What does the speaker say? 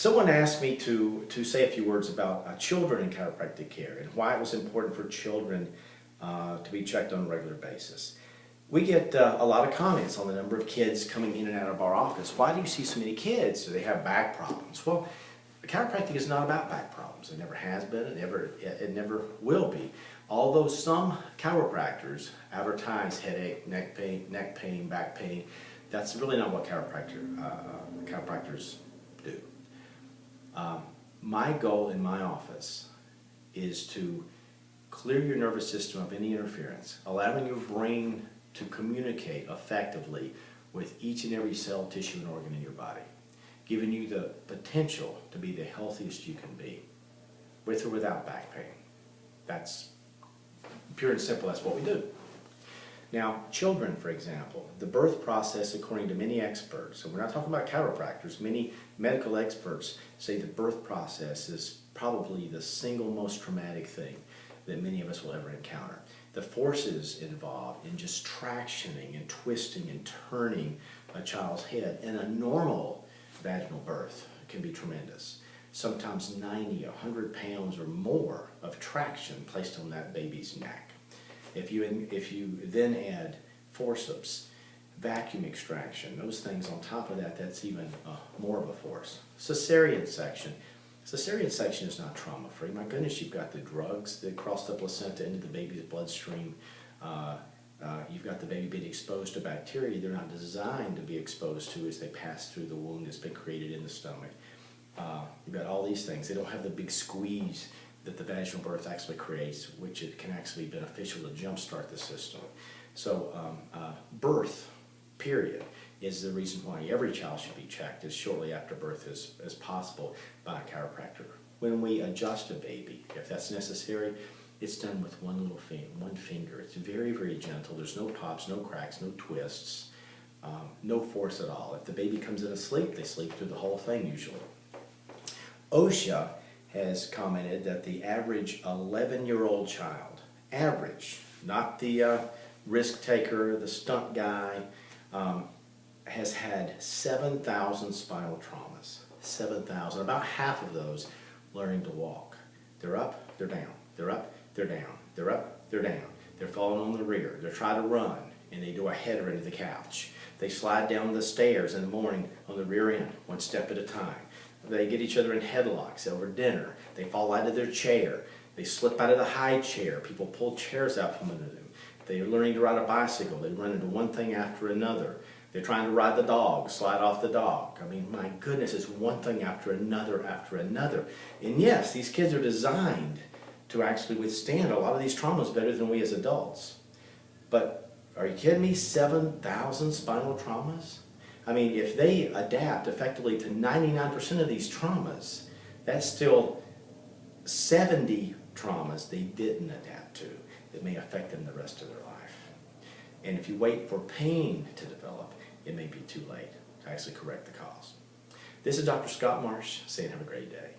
Someone asked me to say a few words about children in chiropractic care and why it was important for children to be checked on a regular basis. We get a lot of comments on the number of kids coming in and out of our office. Why do you see so many kids? Do they have back problems? Well, chiropractic is not about back problems. It never has been. It never will be. Although some chiropractors advertise headache, neck pain, back pain, that's really not what chiropractors do. My goal in my office is to clear your nervous system of any interference, allowing your brain to communicate effectively with each and every cell, tissue, and organ in your body, giving you the potential to be the healthiest you can be, with or without back pain. That's pure and simple, that's what we do. Now, children, for example, the birth process, according to many experts, and we're not talking about chiropractors, many medical experts say the birth process is probably the single most traumatic thing that many of us will ever encounter. The forces involved in just tractioning and twisting and turning a child's head in a normal vaginal birth can be tremendous. Sometimes 90, 100 pounds or more of traction placed on that baby's neck. If you then add forceps, vacuum extraction, those things on top of that, that's even more of a force. Cesarean section. Cesarean section is not trauma-free. My goodness, you've got the drugs that cross the placenta into the baby's bloodstream. You've got the baby being exposed to bacteria they're not designed to be exposed to as they pass through the wound that's been created in the stomach. You've got all these things. They don't have the big squeeze that the vaginal birth actually creates, which it can actually be beneficial to jumpstart the system. So birth, period, is the reason why every child should be checked as shortly after birth as possible by a chiropractor. When we adjust a baby, if that's necessary, it's done with one finger. It's very, very gentle. There's no pops, no cracks, no twists, no force at all. If the baby comes in asleep, they sleep through the whole thing usually. OSHA has commented that the average 11-year-old child, average, not the risk taker, the stunt guy, has had 7,000 spinal traumas. 7,000. About half of those learning to walk. They're up, they're down. They're up, they're down. They're up, they're down. They're falling on the rear. They're trying to run, and they do a header into the couch. They slide down the stairs in the morning on the rear end, one step at a time. They get each other in headlocks over dinner. They fall out of their chair. They slip out of the high chair. People pull chairs out from under them. They're learning to ride a bicycle. They run into one thing after another. They're trying to ride the dog, slide off the dog. I mean, my goodness, it's one thing after another after another. And yes, these kids are designed to actually withstand a lot of these traumas better than we as adults. But are you kidding me? 7,000 spinal traumas? I mean, if they adapt effectively to 99% of these traumas, that's still 70 traumas they didn't adapt to that may affect them the rest of their life. And if you wait for pain to develop, it may be too late to actually correct the cause. This is Dr. Scott Marsh saying have a great day.